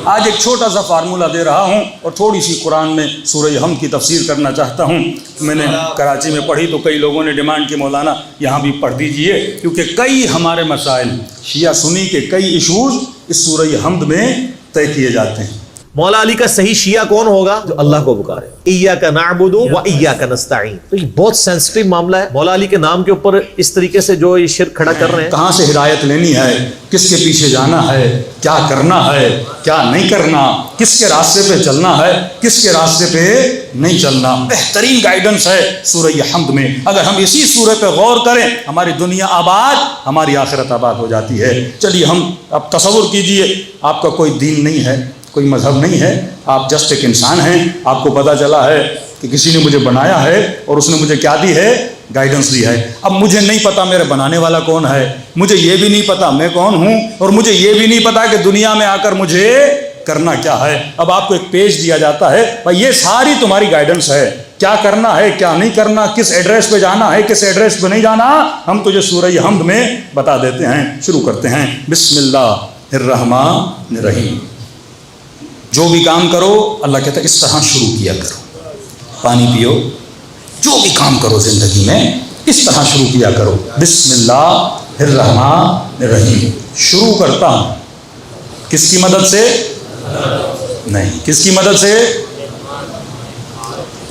آج ایک چھوٹا سا فارمولہ دے رہا ہوں اور تھوڑی سی قرآن میں سورہ حمد کی تفسیر کرنا چاہتا ہوں. میں نے کراچی میں پڑھی تو کئی لوگوں نے ڈیمانڈ کی مولانا یہاں بھی پڑھ دیجئے، کیونکہ کئی ہمارے مسائل شیعہ سنی کے کئی ایشوز اس سورہ حمد میں طے کیے جاتے ہیں. مولا علی کا صحیح شیعہ کون ہوگا؟ جو اللہ کو پکارے، ایاک نعبد و ایاک نستعین. تو یہ بہت سینسٹیو معاملہ ہے. مولا علی کے نام کے اوپر اس طریقے سے جو یہ شرک کھڑا کر رہے ہیں. کہاں سے ہدایت لینی ہے، کس کے پیچھے جانا ہے، کیا کرنا ہے، کیا نہیں کرنا، کس کے راستے پہ چلنا ہے، کس کے راستے پہ نہیں چلنا، بہترین گائیڈنس ہے سورہ حمد میں. اگر ہم اسی سورہ پہ غور کریں ہماری دنیا آباد، ہماری آخرت آباد ہو جاتی ہے. چلیے ہم اب تصور کیجئے آپ کا کوئی دین نہیں ہے، کوئی مذہب نہیں ہے، آپ جسٹ ایک انسان ہیں. آپ کو پتہ چلا ہے کہ کسی نے مجھے بنایا ہے اور اس نے مجھے کیا دی ہے؟ گائیڈنس دی ہے. اب مجھے نہیں پتا میرے بنانے والا کون ہے، مجھے یہ بھی نہیں پتا میں کون ہوں، اور مجھے یہ بھی نہیں پتا کہ دنیا میں آ کر مجھے کرنا کیا ہے. اب آپ کو ایک پیج دیا جاتا ہے، بھائی یہ ساری تمہاری گائیڈنس ہے، کیا کرنا ہے کیا نہیں کرنا، کس ایڈریس پہ جانا ہے کس ایڈریس پہ نہیں جانا، ہم تجھے سورہ حمد میں بتا دیتے ہیں. شروع کرتے ہیں. بسم اللہ الرحمن الرحیم. جو بھی کام کرو اللہ کہتا ہے اس طرح شروع کیا کرو. پانی پیو، جو بھی کام کرو زندگی میں اس طرح شروع کیا کرو. بسم اللہ الرحمن الرحیم. شروع کرتا ہوں کس کی مدد سے؟ نہیں، کس کی مدد سے؟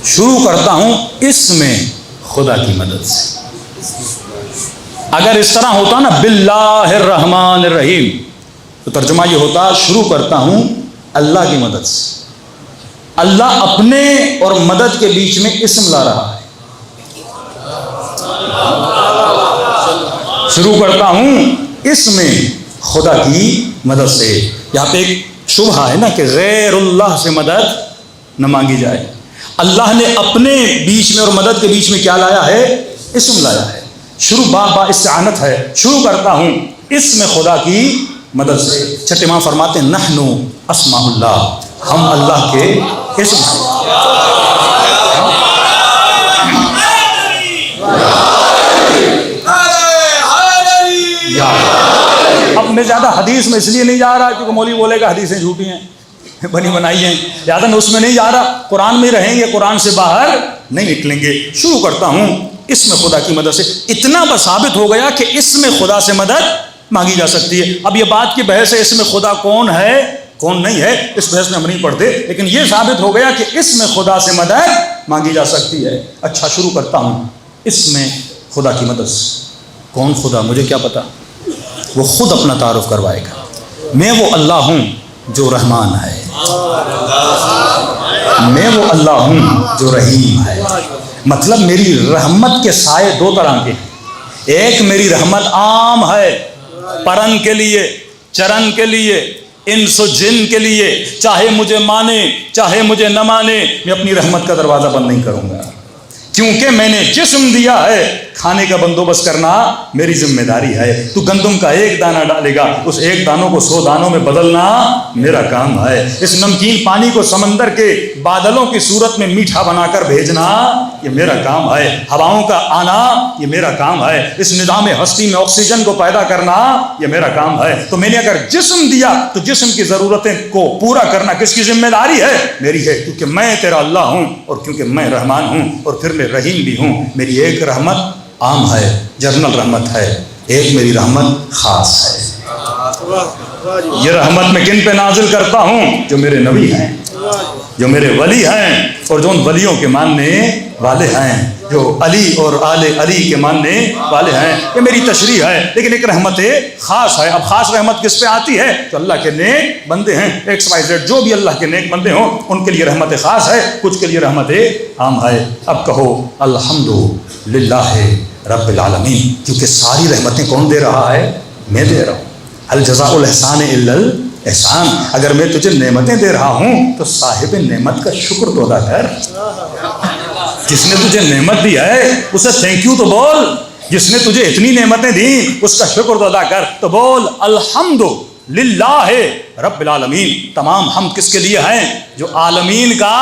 شروع کرتا ہوں اس میں خدا کی مدد سے. اگر اس طرح ہوتا نا باللہ الرحمن الرحیم تو ترجمہ یہ ہوتا شروع کرتا ہوں اللہ کی مدد سے. اللہ اپنے اور مدد کے بیچ میں اسم لا رہا ہے. شروع کرتا ہوں اس میں خدا کی مدد سے. یہاں پہ ایک شبہہ ہے نا کہ غیر اللہ سے مدد نہ مانگی جائے. اللہ نے اپنے بیچ میں اور مدد کے بیچ میں کیا لایا ہے؟ اسم لایا ہے. شروع با استعانت ہے. شروع کرتا ہوں اس میں خدا کی مدد سے. چھٹے امام فرماتے ہیں نحنو اسماء اللہ، ہم اللہ کے اسم ہیں. اب میں زیادہ حدیث میں اس لیے نہیں جا رہا کیونکہ مولوی بولے گا حدیثیں جھوٹی ہیں بنی بنائی ہیں، زیادہ میں اس میں نہیں جا رہا. قرآن میں رہیں گے، قرآن سے باہر نہیں نکلیں گے. شروع کرتا ہوں اس میں خدا کی مدد سے. اتنا بس ثابت ہو گیا کہ اس میں خدا سے مدد مانگی جا سکتی ہے. اب یہ بات کی بحث ہے اس میں خدا کون ہے کون نہیں ہے، اس بحث میں ہم نہیں پڑھتے، لیکن یہ ثابت ہو گیا کہ اس میں خدا سے مدد مانگی جا سکتی ہے. اچھا شروع کرتا ہوں اس میں خدا کی مدد سے. کون خدا؟ مجھے کیا پتا، وہ خود اپنا تعارف کروائے گا. میں وہ اللہ ہوں جو رحمان ہے، میں وہ اللہ ہوں جو رحیم ہے. مطلب میری رحمت کے سائے دو طرح کے ہیں. ایک میری رحمت عام ہے پرن کے لیے، چرن کے لیے، انس و جن کے لیے، چاہے مجھے مانے چاہے مجھے نہ مانے میں اپنی رحمت کا دروازہ بند نہیں کروں گا. کیونکہ میں نے جسم دیا ہے، کھانے کا بندوبست کرنا میری ذمہ داری ہے. تو گندم کا ایک دانہ ڈالے گا، اس ایک دانوں کو 100 دانوں میں بدلنا میرا کام ہے. اس نمکین پانی کو سمندر کے بادلوں کی صورت میں میٹھا بنا کر بھیجنا یہ میرا کام ہے. ہواؤں کا آنا یہ میرا کام ہے. اس نظام ہستی میں آکسیجن کو پیدا کرنا یہ میرا کام ہے. تو میں نے اگر جسم دیا تو جسم کی ضرورتیں کو پورا کرنا کس کی ذمہ داری ہے؟ میری ہے. کیونکہ میں تیرا اللہ ہوں اور کیونکہ میں رحمان ہوں اور پھر میں رحیم بھی ہوں. میری ایک رحمت عام ہے، جنرل رحمت ہے، ایک میری رحمت خاص ہے. یہ رحمت میں کن پہ نازل کرتا ہوں؟ جو میرے نبی ہیں، جو میرے ولی ہیں اور جو ان ولیوں کے ماننے والے ہیں، جو علی اور آل علی کے ماننے والے ہیں. یہ میری تشریح ہے، لیکن ایک رحمت خاص ہے. اب خاص رحمت کس پہ آتی ہے؟ جو اللہ کے نیک بندے ہیں. XYZ جو بھی اللہ کے نیک بندے ہوں ان کے لیے رحمت خاص ہے، کچھ کے لیے رحمت عام ہے. اب کہو الحمدللہ رب العالمین، کیونکہ ساری رحمتیں کون دے رہا ہے؟ میں دے رہا ہوں. هل جزاء الاحسان الا الاحسان. اگر میں تجھے نعمتیں دے رہا ہوں تو صاحب نعمت کا شکر تو ادا کر. جس نے تجھے نعمت دی ہے اسے تھینک یو تو بول. جس نے تجھے اتنی نعمتیں دی اس کا شکر تو ادا کر. تو بول الحمدللہ رب العالمین. تمام حمد کس کے لیے ہیں؟ جو عالمین کا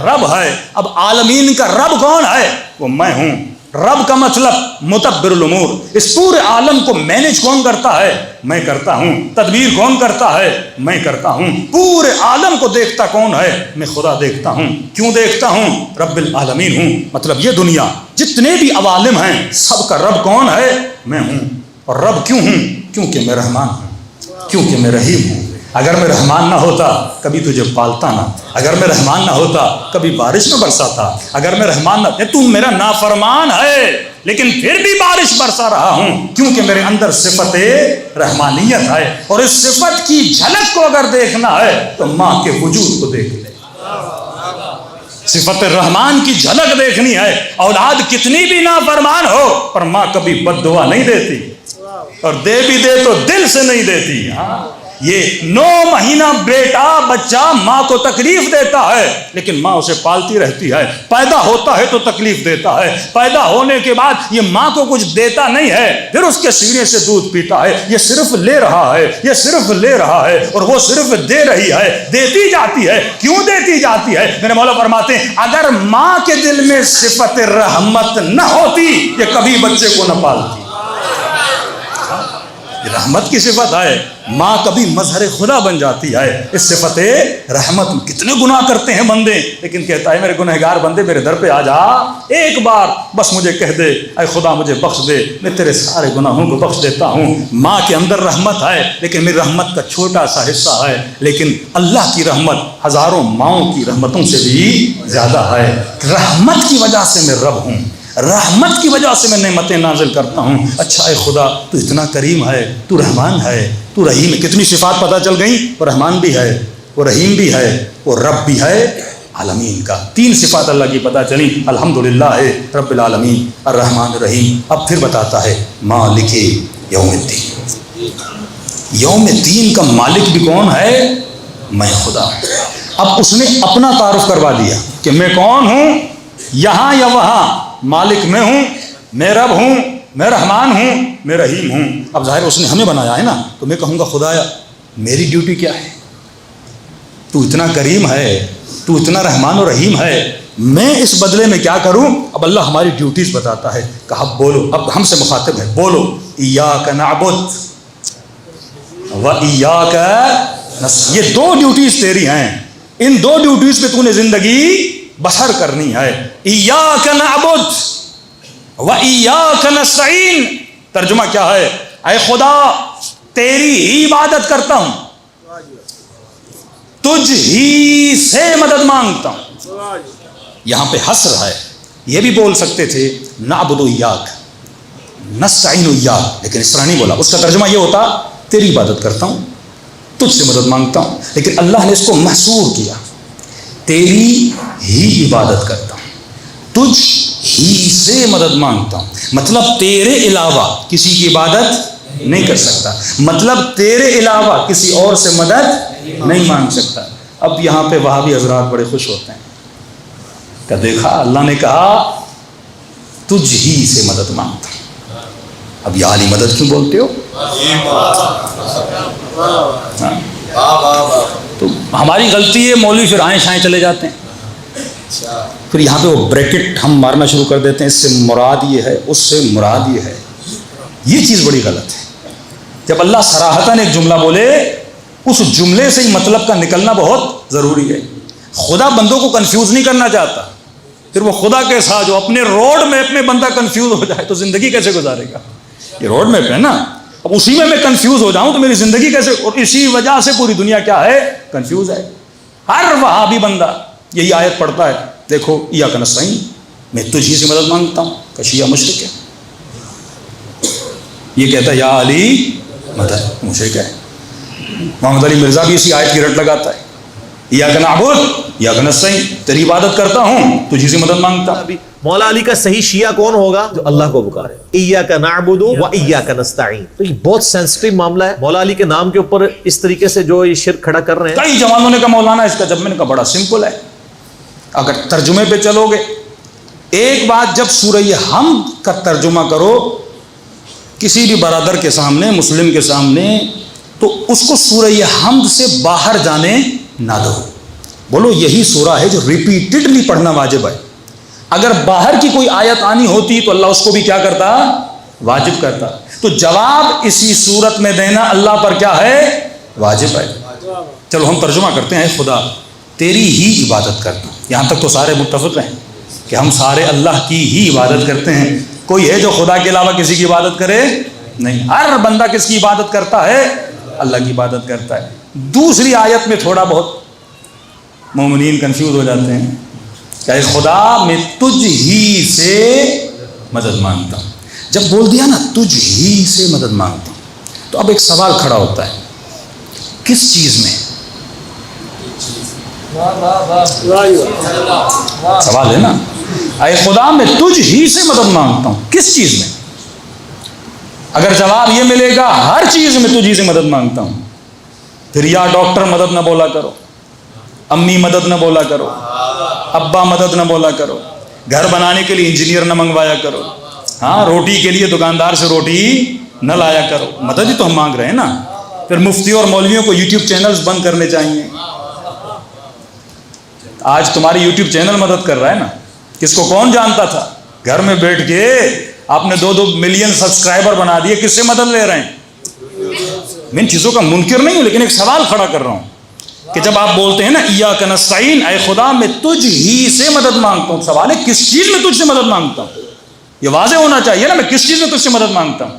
رب ہے. اب عالمین کا رب کون ہے؟ وہ میں ہوں رب کا مطلب مدبر الامور، اس پورے عالم کو مینج کون کرتا ہے؟ میں کرتا ہوں۔ تدبیر کون کرتا ہے؟ میں کرتا ہوں۔ پورے عالم کو دیکھتا کون ہے؟ میں خدا دیکھتا ہوں۔ کیوں دیکھتا ہوں؟ رب العالمین ہوں، مطلب یہ دنیا جتنے بھی عوالم ہیں سب کا رب کون ہے؟ میں ہوں۔ اور رب کیوں ہوں؟ کیونکہ میں رحمان ہوں، کیونکہ میں رحیم ہوں۔ اگر میں رحمان نہ ہوتا کبھی تجھے پالتا نہ، اگر میں رحمان نہ ہوتا کبھی بارش نہ برساتا، اگر میں رحمان نہ، تو میرا نافرمان ہے لیکن پھر بھی بارش برسا رہا ہوں، کیونکہ میرے اندر صفت رحمانیت ہے۔ اور اس صفت کی جھلک کو اگر دیکھنا ہے تو ماں کے وجود کو دیکھ لے۔ صفت رحمان کی جھلک دیکھنی ہے، اولاد کتنی بھی نافرمان ہو پر ماں کبھی بد دعا نہیں دیتی، اور دے بھی دے تو دل سے نہیں دیتی۔ ہاں، یہ 9 مہینہ بیٹا بچہ ماں کو تکلیف دیتا ہے لیکن ماں اسے پالتی رہتی ہے۔ پیدا ہوتا ہے تو تکلیف دیتا ہے، پیدا ہونے کے بعد یہ ماں کو کچھ دیتا نہیں ہے، پھر اس کے سینے سے دودھ پیتا ہے۔ یہ صرف لے رہا ہے، یہ صرف لے رہا ہے، اور وہ صرف دے رہی ہے، دیتی جاتی ہے۔ کیوں دیتی جاتی ہے؟ میرے مولا فرماتے ہیں اگر ماں کے دل میں صفت رحمت نہ ہوتی یہ کبھی بچے کو نہ پالتی۔ رحمت کی صفت ہے، ماں کبھی مظہر خدا بن جاتی ہے۔ اس صفت رحمت میں کتنے گناہ کرتے ہیں بندے، لیکن کہتا ہے میرے گنہگار بندے میرے در پہ آ جا، ایک بار بس مجھے کہہ دے اے خدا مجھے بخش دے، میں تیرے سارے گناہوں کو بخش دیتا ہوں۔ ماں کے اندر رحمت ہے لیکن میری رحمت کا چھوٹا سا حصہ ہے، لیکن اللہ کی رحمت ہزاروں ماؤں کی رحمتوں سے بھی زیادہ ہے۔ رحمت کی وجہ سے میں رب ہوں، رحمت کی وجہ سے میں نعمتیں نازل کرتا ہوں۔ اچھا اے خدا تو اتنا کریم ہے، تو رحمان ہے، تو رحیم ہے۔ کتنی صفات پتہ چل گئیں، وہ رحمان بھی ہے، وہ رحیم بھی ہے، وہ رب بھی ہے عالمین کا۔ 3 صفات اللہ کی پتہ چلی، الحمدللہ رب العالمین الرحمن الرحیم۔ اب پھر بتاتا ہے مالک یوم الدین، یوم الدین کا مالک بھی کون ہے؟ میں خدا۔ اب اس نے اپنا تعارف کروا دیا کہ میں کون ہوں، یہاں یا وہاں مالک میں ہوں، میں رب ہوں، میں رحمان ہوں، میں رحیم ہوں۔ اب ظاہر اس نے ہمیں بنایا ہے نا، تو میں کہوں گا خدایا میری ڈیوٹی کیا ہے؟ تو اتنا کریم ہے، تو اتنا رحمان و رحیم ہے، میں اس بدلے میں کیا کروں؟ اب اللہ ہماری ڈیوٹیز بتاتا ہے، کہا بولو، اب ہم سے مخاطب ہے، بولو ایاک نعبد و ایاک نستعین۔ یہ 2 ڈیوٹیز تیری ہیں، ان 2 ڈیوٹیز پہ تو نے زندگی بسر کرنی ہے۔ ایاک نعبد و ایاک نستعین، ترجمہ کیا ہے؟ اے خدا تیری ہی عبادت کرتا ہوں، تجھ ہی سے مدد مانگتا ہوں۔ یہاں پہ حسر ہے، یہ بھی بول سکتے تھے نعبد ایاک نستعین ایاک، لیکن اس طرح نہیں بولا۔ اس کا ترجمہ یہ ہوتا تیری عبادت کرتا ہوں، تجھ سے مدد مانگتا ہوں، لیکن اللہ نے اس کو محصور کیا، تیری ہی عبادت کرتا ہوں، تجھ ہی سے مدد مانگتا ہوں، مطلب تیرے علاوہ کسی کی عبادت نہیں کر سکتا، مطلب تیرے علاوہ کسی اور سے مدد نہیں مانگ سکتا۔ اب یہاں پہ وہابی حضرات بڑے خوش ہوتے ہیں کہ دیکھا اللہ نے کہا تجھ ہی سے مدد مانگتا ہوں، اب یہ عالی مدد کیوں بولتے ہو؟ تو ہماری غلطی ہے، مولوی پھر آئیں شائیں چلے جاتے ہیں، پھر یہاں پہ وہ بریکٹ ہم مارنا شروع کر دیتے ہیں، اس سے مراد یہ ہے، اس سے مراد یہ ہے۔ یہ چیز بڑی غلط ہے۔ جب اللہ صراحتاً ایک جملہ بولے اس جملے سے ہی مطلب کا نکلنا بہت ضروری ہے۔ خدا بندوں کو کنفیوز نہیں کرنا چاہتا، پھر وہ خدا کے ساتھ جو اپنے روڈ میپ میں بندہ کنفیوز ہو جائے تو زندگی کیسے گزارے گا؟ یہ روڈ میپ ہے نا، اب اسی میں کنفیوز ہو جاؤں تو میری زندگی کیسے؟ اور اسی وجہ سے پوری دنیا کیا ہے؟ کنفیوز ہے۔ ہر وہابی بندہ یہی آیت پڑھتا ہے، دیکھو ایاک نستعین، میں تجھی سے مدد مانگتا ہوں، کہ شیعہ مشرک ہے، یہ کہتا ہے یا علی مدد، مشرک ہے۔ محمد علی مرزا بھی اسی آیت کی رٹ لگاتا ہے، ایاک نعبد ایاک نستعین، تیری عبادت کرتا ہوں، تجھی سے مدد مانگتا ہوں۔ مولا علی کا صحیح شیعہ کون ہوگا؟ جو اللہ کو پکارے، ایاک نعبد و ایاک نستعین۔ تو یہ بہت سینسٹیو معاملہ ہے، مولا علی کے نام کے اوپر اس طریقے سے جو یہ شرک کھڑا کر رہے ہیں۔ کئی جوانوں نے کہا مولانا اس کا جب، میں نے کہا بڑا سمپل ہے، اگر ترجمے پہ چلو گے، ایک بات جب سورہ حمد کا ترجمہ کرو کسی بھی برادر کے سامنے، مسلم کے سامنے، تو اس کو سورہ حمد سے باہر جانے نہ دو، بولو یہی سورہ ہے جو ریپیٹڈلی پڑھنا واجب ہے۔ اگر باہر کی کوئی آیت آنی ہوتی تو اللہ اس کو بھی کیا کرتا؟ واجب کرتا. تو جواب اسی صورت میں دینا اللہ پر کیا ہے؟ واجب ہے. چلو ہم ترجمہ کرتے ہیں. خدا تیری ہی عبادت کرتا. یہاں تک تو سارے متفق ہیں کہ ہم سارے اللہ کی ہی عبادت کرتے ہیں. کوئی ہے جو خدا کے علاوہ کسی کی عبادت کرے؟ نہیں. ہر بندہ کس کی عبادت کرتا ہے؟ اللہ کی عبادت کرتا ہے. دوسری آیت میں تھوڑا بہت مومنین کنفیوز ہو جاتے ہیں کہ اے خدا میں تجھ ہی سے مدد مانگتا ہوں. جب بول دیا نا تجھ ہی سے مدد مانگتا ہوں تو اب ایک سوال کھڑا ہوتا ہے, کس چیز میں؟ سوال ہے نا. اے خدا میں تجھ ہی سے مدد مانگتا ہوں, کس چیز میں؟ اگر جواب یہ ملے گا ہر چیز میں تجھ ہی سے مدد مانگتا ہوں, پھر یا ڈاکٹر مدد نہ بولا کرو, امی مدد نہ بولا کرو, ابا مدد نہ بولا کرو, گھر بنانے کے لیے انجینئر نہ منگوایا کرو, ہاں روٹی کے لیے دکاندار سے روٹی نہ لایا کرو. مدد ہی تو ہم مانگ رہے ہیں نا. پھر مفتیوں اور مولویوں کو یوٹیوب چینلز بند کرنے چاہیے. آج تمہاری یوٹیوب چینل مدد کر رہا ہے نا. کس کو کون جانتا تھا؟ گھر میں بیٹھ کے آپ نے 2 ملین سبسکرائبر بنا دیے. کس سے مدد لے رہے ہیں؟ میں ان چیزوں کا منکر نہیں ہوں, لیکن ایک سوال کھڑا کر رہا ہوں کہ جب آپ بولتے ہیں نا ایاک نستعین, اے خدا میں تجھ ہی سے مدد مانگتا ہوں, سوال ہے کس چیز میں تجھ سے مدد مانگتا ہوں؟ یہ واضح ہونا چاہیے نا, میں کس چیز میں تجھ سے مدد مانگتا ہوں.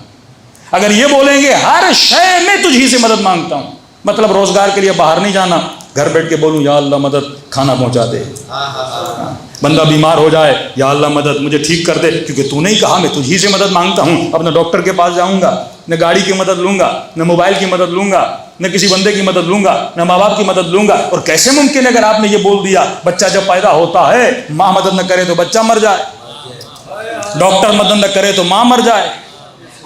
اگر یہ بولیں گے ہر شے میں تجھ ہی سے مدد مانگتا ہوں, مطلب روزگار کے لیے باہر نہیں جانا, گھر بیٹھ کے بولوں یا اللہ مدد کھانا پہنچا دے, بندہ بیمار ہو جائے یا اللہ مدد مجھے ٹھیک کر دے, کیونکہ تو نہیں کہا میں تجھ ہی سے مدد مانگتا ہوں. اب نہ ڈاکٹر کے پاس جاؤں گا, نہ گاڑی کی مدد لوں گا, نہ موبائل کی مدد لوں گا, نہ کسی بندے کی مدد لوں گا, نہ ماں باپ کی مدد لوں گا. اور کیسے ممکن ہے اگر آپ نے یہ بول دیا بچہ جب پیدا ہوتا ہے ماں مدد نہ کرے تو بچہ مر جائے, ڈاکٹر مدد نہ کرے تو ماں مر جائے.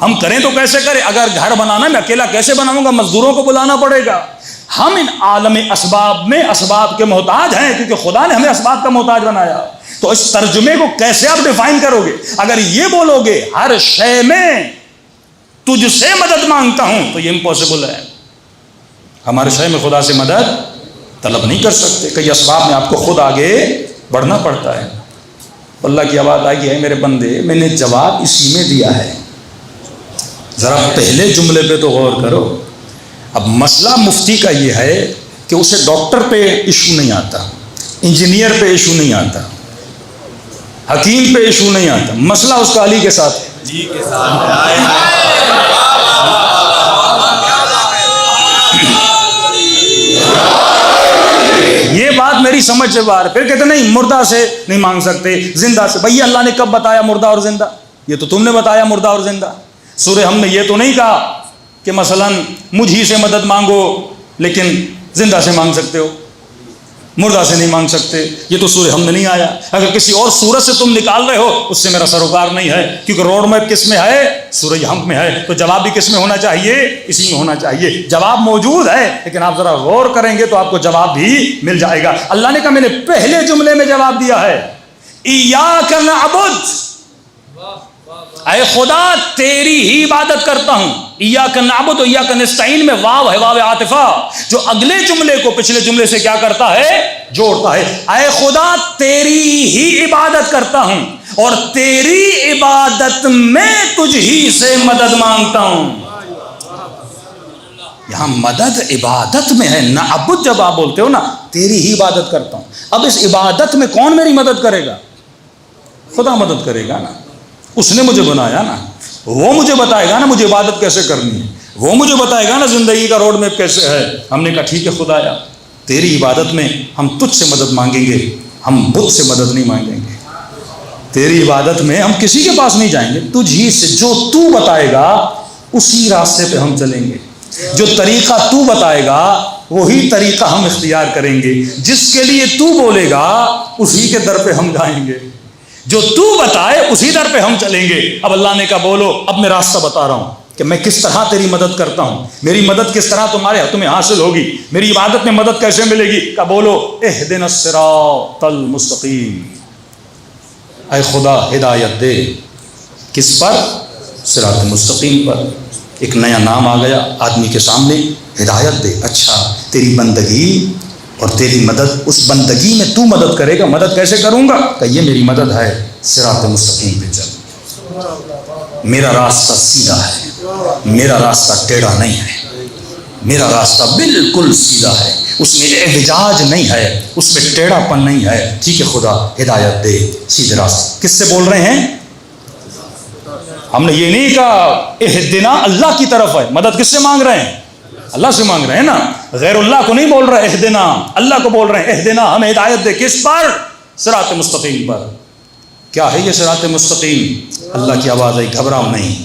ہم کریں تو کیسے کریں؟ اگر گھر بنانا میں اکیلا کیسے بناؤں گا؟ مزدوروں کو بلانا پڑے گا. ہم ان عالم اسباب میں اسباب کے محتاج ہیں کیونکہ خدا نے ہمیں اسباب کا محتاج بنایا. تو اس ترجمے کو کیسے آپ ڈیفائن کرو گے؟ اگر یہ بولو گے ہر شے میں تجھ سے مدد مانگتا ہوں تو یہ امپاسبل ہے. ہمارے شے میں خدا سے مدد طلب نہیں کر سکتے. کئی اسباب میں آپ کو خود آگے بڑھنا پڑتا ہے. اللہ کی آواز آئی ہے میرے بندے, میں نے جواب اسی میں دیا ہے. ذرا پہلے جملے پہ تو غور کرو. اب مسئلہ مفتی کا یہ ہے کہ اسے ڈاکٹر پہ ایشو نہیں آتا, انجینئر پہ ایشو نہیں آتا, حکیم پہ ایشو نہیں آتا. مسئلہ اس کا علی کے ساتھ ہے. یہ بات میری سمجھ سے باہر. پھر کہتے نہیں مردہ سے نہیں مانگ سکتے, زندہ سے. بھئی اللہ نے کب بتایا مردہ اور زندہ؟ یہ تو تم نے بتایا مردہ اور زندہ. سورہ ہم نے یہ تو نہیں کہا کہ مثلا مجھ ہی سے مدد مانگو لیکن زندہ سے مانگ سکتے ہو, مردہ سے نہیں مانگ سکتے. یہ تو سورہ ہم میں نہیں آیا. اگر کسی اور سورت سے تم نکال رہے ہو اس سے میرا سروکار نہیں ہے, کیونکہ روڈ میپ کس میں ہے؟ سورہ ہم میں ہے. تو جواب بھی کس میں ہونا چاہیے؟ اسی میں ہونا چاہیے. جواب موجود ہے لیکن آپ ذرا غور کریں گے تو آپ کو جواب بھی مل جائے گا. اللہ نے کہا میں نے پہلے جملے میں جواب دیا ہے ایاک نعبد, اے خدا تیری ہی عبادت کرتا ہوں. ایاک نعبد و ایاک نستعین میں واو ہے, واو عاطفہ, جو اگلے جملے کو پچھلے جملے سے کیا کرتا ہے؟ جوڑتا ہے. اے خدا تیری ہی عبادت کرتا ہوں اور تیری عبادت میں تجھ ہی سے مدد مانگتا ہوں. یہاں مدد عبادت میں ہے. نعبد جب آپ بولتے ہو نا تیری ہی عبادت کرتا ہوں. اب اس عبادت میں کون میری مدد کرے گا؟ خدا مدد کرے گا نا. اس نے مجھے بنایا نا, وہ مجھے بتائے گا نا مجھے عبادت کیسے کرنی ہے, وہ مجھے بتائے گا نا زندگی کا روڈ میپ کیسے ہے. ہم نے کہا ٹھیک ہے خدایا تیری عبادت میں ہم تجھ سے مدد مانگیں گے, ہم بت سے مدد نہیں مانگیں گے. تیری عبادت میں ہم کسی کے پاس نہیں جائیں گے, تجھ ہی سے جو تو بتائے گا اسی راستے پہ ہم چلیں گے. جو طریقہ تو بتائے گا وہی طریقہ ہم اختیار کریں گے. جس کے لیے تو بولے گا اسی کے در پہ ہم جائیں گے. جو تو بتائے اسی در پہ ہم چلیں گے. اب اللہ نے کہا بولو, اب میں راستہ بتا رہا ہوں کہ میں کس طرح تیری مدد کرتا ہوں, میری مدد کس طرح تمہیں حاصل ہوگی, میری عبادت میں مدد کیسے ملے گی. کہا بولو اہدنا الصراط المستقیم. اے خدا ہدایت دے کس پر؟ صراط مستقیم پر. ایک نیا نام آ گیا آدمی کے سامنے, ہدایت دے. اچھا تیری بندگی اور تیری مدد اس بندگی میں تو مدد کرے گا. مدد کیسے کروں گا؟ کہ یہ میری مدد ہے، صراط مستقیم پہ چل. میرا راستہ سیدھا ہے، میرا راستہ ٹیڑھا نہیں ہے، میرا راستہ بالکل سیدھا ہے، اس میں اعوجاج نہیں ہے، اس میں ٹیڑھا پن نہیں ہے. ٹھیک ہے خدا ہدایت دے سیدھے راستے. کس سے بول رہے ہیں؟ ہم نے یہ نہیں کہا اہدنا اللہ کی طرف ہے. مدد کس سے مانگ رہے ہیں؟ اللہ سے مانگ رہے ہیں نا. غیر اللہ کو نہیں بول رہے اہدنا، اللہ کو بول رہے ہیں اہدنا، ہمیں ہدایت دے. کس پر؟ صراط مستقیم پر. کیا ہے یہ صراط مستقیم؟ اللہ کی آواز ہے، گھبراؤ نہیں.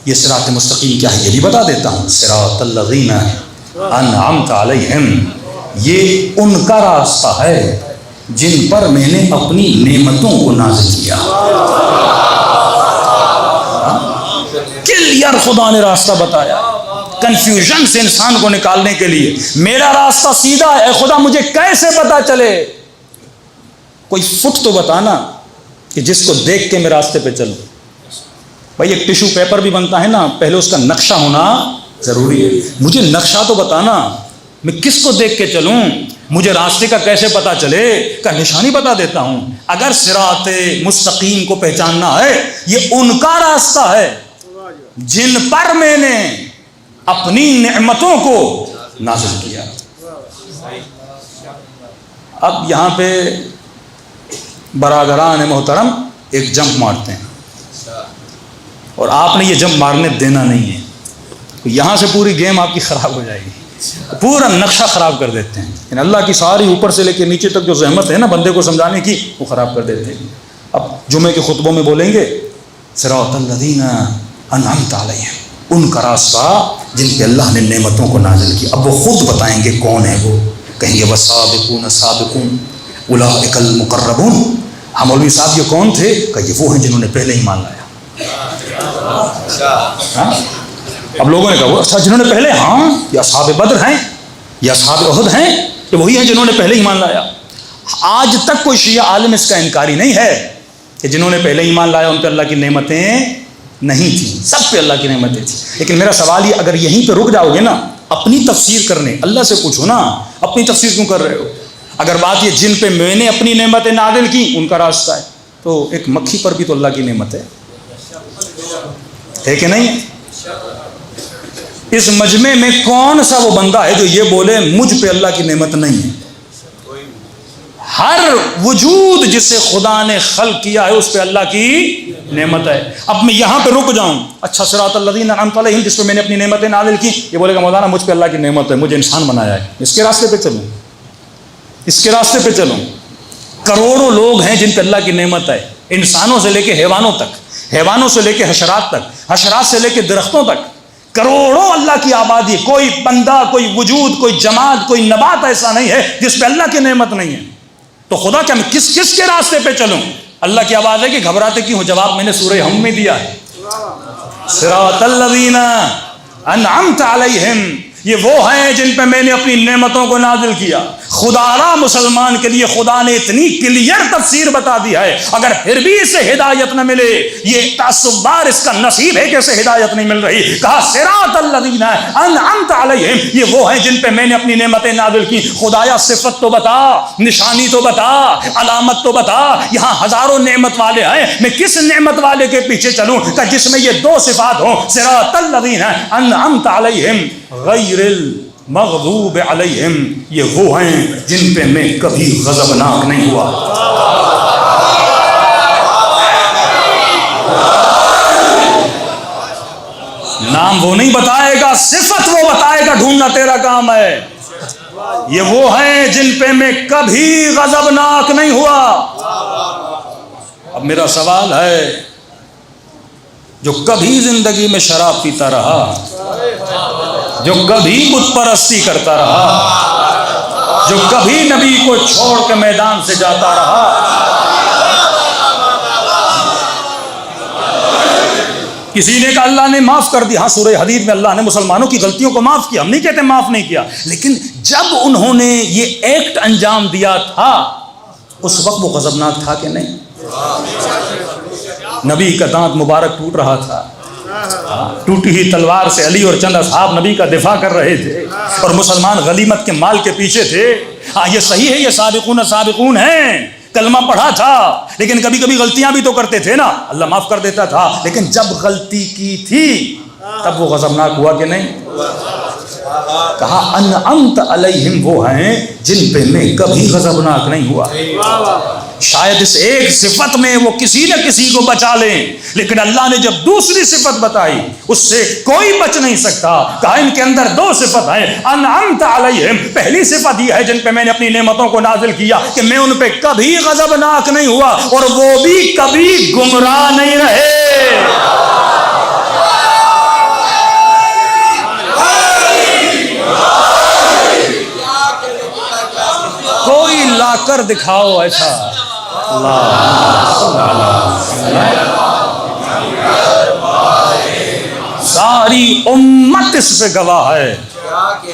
یہ صراط مستقیم کیا ہے یہ بھی بتا دیتا ہوں. صراط الذین انعمت علیہم، یہ ان کا راستہ ہے جن پر میں نے اپنی نعمتوں کو نازل کیا. کلیئر خدا نے راستہ بتایا، کنفیوژن سے انسان کو نکالنے کے لیے. میرا راستہ سیدھا ہے، خدا مجھے کیسے پتا چلے؟ کوئی فٹ تو بتانا کہ جس کو دیکھ کے میں راستے پہ چلوں. بھائی ایک ٹیشو پیپر بھی بنتا ہے نا، پہلے اس کا نقشہ ہونا ضروری ہے. مجھے نقشہ تو بتانا، میں کس کو دیکھ کے چلوں؟ مجھے راستے کا کیسے پتا چلے؟ کا نشانی بتا دیتا ہوں. اگر صراط مستقیم کو پہچاننا ہے، یہ ان کا راستہ ہے جن پر میں نے اپنی نعمتوں کو نازل کیا. اب یہاں پہ برادران محترم ایک جمپ مارتے ہیں اور آپ نے یہ جمپ مارنے دینا نہیں ہے. یہاں سے پوری گیم آپ کی خراب ہو جائے گی، پورا نقشہ خراب کر دیتے ہیں. یعنی اللہ کی ساری اوپر سے لے کے نیچے تک جو زحمت ہے نا بندے کو سمجھانے کی، وہ خراب کر دیتے ہیں. اب جمعے کے خطبوں میں بولیں گے صراط الذین انعمت علیہم، ان کا راستہ جن پہ اللہ نے نعمتوں کو نازل کیا. اب وہ خود بتائیں گے کون ہے وہ. کہیں گے والسابقون سابقون اولئک المقربون. ہم مولوی صاحب یہ کون تھے؟ کہ یہ وہ ہیں جنہوں نے پہلے ایمان لایا. اب لوگوں نے کہا وہ اچھا جنہوں نے پہلے، ہاں یا اصحاب بدر ہیں یا اصحاب احد ہیں، یہ وہی ہیں جنہوں نے پہلے ایمان لایا. آج تک کوئی شیعہ عالم اس کا انکاری نہیں ہے کہ جنہوں نے پہلے ایمان لایا ان پہ اللہ کی نعمتیں نہیں تھیں. سب پہ اللہ کی نعمتیں تھیں. لیکن میرا سوال یہ، اگر یہیں پہ رک جاؤ گے نا اپنی تفسیر کرنے، اللہ سے پوچھو نا اپنی تفسیر کیوں کر رہے ہو؟ اگر بات یہ جن پہ میں نے اپنی نعمتیں نازل کی ان کا راستہ ہے، تو ایک مکھی پر بھی تو اللہ کی نعمت ہے کہ نہیں؟ اس مجمع میں کون سا وہ بندہ ہے جو یہ بولے مجھ پہ اللہ کی نعمت نہیں ہے؟ ہر وجود جسے خدا نے خلق کیا ہے اس پہ اللہ کی نعمت ہے. اب میں یہاں پہ رک جاؤں، اچھا صراط الذین انعمت علیہم جس پہ میں نے اپنی نعمتیں نازل کی، یہ بولے گا مولانا مجھ پہ اللہ کی نعمت ہے، مجھے انسان بنایا ہے، اس کے راستے پہ چلوں، اس کے راستے پہ چلوں. کروڑوں لوگ ہیں جن پہ اللہ کی نعمت ہے، انسانوں سے لے کے حیوانوں تک، حیوانوں سے لے کے حشرات تک، حشرات سے لے کے درختوں تک، کروڑوں اللہ کی آبادی. کوئی بندہ، کوئی وجود، کوئی جماعت، کوئی نبات ایسا نہیں ہے جس پہ اللہ کی نعمت نہیں ہے. تو خدا کیا میں کس کس کے راستے پہ چلوں؟ اللہ کی آواز ہے کہ گھبراتے کیوں ہو؟ جواب میں نے سورہ ہم میں دیا ہے. صراط الذین انعمت علیہم، یہ وہ ہیں جن پہ میں نے اپنی نعمتوں کو نازل کیا. خدا مسلمان کے لیے خدا نے اتنی کلیئر تفسیر بتا دی ہے، اگر پھر بھی اسے ہدایت نہ ملے، یہ تعصب بار اس کا نصیب ہے کہ اسے ہدایت نہیں مل رہی. کہا صراط الذین انعمت علیہم، یہ وہ ہیں جن پہ میں نے اپنی نعمتیں نازل کی. خدایا صفت تو بتا، نشانی تو بتا، علامت تو بتا. یہاں ہزاروں نعمت والے ہیں، میں کس نعمت والے کے پیچھے چلوں کہ جس میں یہ دو صفات ہوں؟ صراط الذین انعمت علیہم غیر المغضوب علیہم، یہ وہ ہیں جن پہ میں کبھی غضبناک نہیں ہوا. نام وہ نہیں بتائے گا، صفت وہ بتائے گا، ڈھونڈنا تیرا کام ہے. یہ وہ ہیں جن پہ میں کبھی غضبناک نہیں ہوا. اب میرا سوال ہے، جو کبھی زندگی میں شراب پیتا رہا، جو کبھی بت پرستی کرتا رہا، جو کبھی نبی کو چھوڑ کے میدان سے جاتا رہا، کسی نے کہا اللہ نے معاف کر دیا. ہاں سورہ حدید میں اللہ نے مسلمانوں کی غلطیوں کو معاف کیا، ہم نہیں کہتے معاف نہیں کیا، لیکن جب انہوں نے یہ ایکٹ انجام دیا تھا اس وقت وہ غضبناک تھا کہ نہیں؟ نبی کا دانت مبارک ٹوٹ رہا تھا، ٹوٹی ہوئی تلوار سے علی اور چند اصحاب نبی کا دفاع کر رہے تھے اور مسلمان غنیمت کے مال کے پیچھے تھے. ہاں یہ صحیح ہے، یہ سابقون سابقون ہیں، کلمہ پڑھا تھا، لیکن کبھی کبھی غلطیاں بھی تو کرتے تھے نا، اللہ معاف کر دیتا تھا. لیکن جب غلطی کی تھی تب وہ غضبناک ہوا کہ نہیں؟ کہا انعمت علیہم، وہ ہیں جن پہ میں کبھی غضبناک نہیں ہوا. شاید اس ایک صفت میں وہ کسی نہ کسی کو بچا لیں، لیکن اللہ نے جب دوسری صفت بتائی اس سے کوئی بچ نہیں سکتا. کہا ان کے اندر دو صفت ہیں، انعمت علیہم، پہلی صفت یہ ہے جن پہ میں نے اپنی نعمتوں کو نازل کیا کہ میں ان پہ کبھی غضبناک نہیں ہوا اور وہ بھی کبھی گمراہ نہیں رہے. کوئی لا کر دکھاؤ ایسا. ساری امت اس پہ گواہ ہے.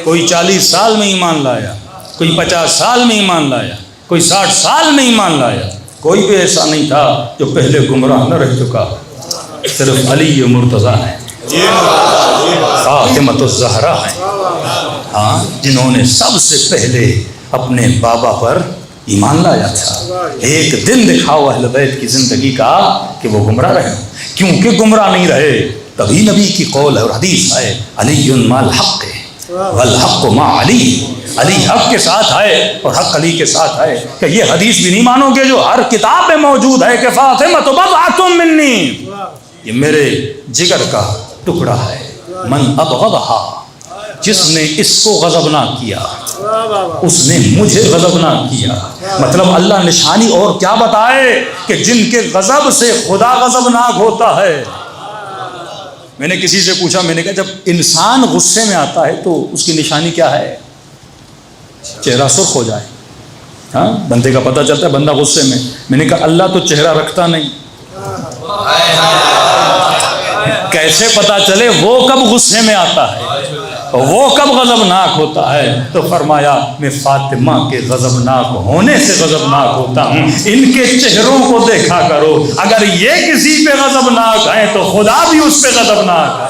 کوئی 40 سال میں ایمان لایا، کوئی 50 سال میں ایمان لایا، کوئی 60 سال میں ایمان لایا، کوئی بھی ایسا نہیں تھا جو پہلے گمراہ نہ رہ چکا. صرف علی مرتضیٰ ہیں، فاطمہ الزہرا ہیں، ہاں جنہوں نے سب سے پہلے اپنے بابا پر ایمان لایا تھا. ایک دن دکھاؤ اہل بیت کی زندگی کا کہ وہ گمراہ رہے. کیونکہ گمراہ نہیں رہے تبھی نبی کی قول ہے اور حدیث ہے، علی مع الحق والحق مع علی، علی حق کے ساتھ ہے اور حق علی کے ساتھ ہے. کہ یہ حدیث بھی نہیں مانو گے جو ہر کتاب میں موجود ہے کہ فاطمہ بضعۃ منی، یہ میرے جگر کا ٹکڑا ہے. من ابغضها، جس نے اس کو غضبناک کیا اس نے مجھے غضبناک کیا. مطلب اللہ نشانی اور کیا بتائے کہ جن کے غضب سے خدا غضبناک ہوتا ہے. میں نے کسی سے پوچھا، میں نے کہا جب انسان غصے میں آتا ہے تو اس کی نشانی کیا ہے؟ چہرہ سرخ ہو جائے. ہاں بندے کا پتہ چلتا ہے بندہ غصے میں. میں نے کہا اللہ تو چہرہ رکھتا نہیں، کیسے پتہ چلے وہ کب غصے میں آتا ہے، وہ کب غضبناک ہوتا ہے؟ تو فرمایا میں فاطمہ کے غضبناک ہونے سے غضبناک ہوتا ہوں. ان کے چہروں کو دیکھا کرو، اگر یہ کسی پہ غضبناک ہے تو خدا بھی اس پہ غضبناک ہے.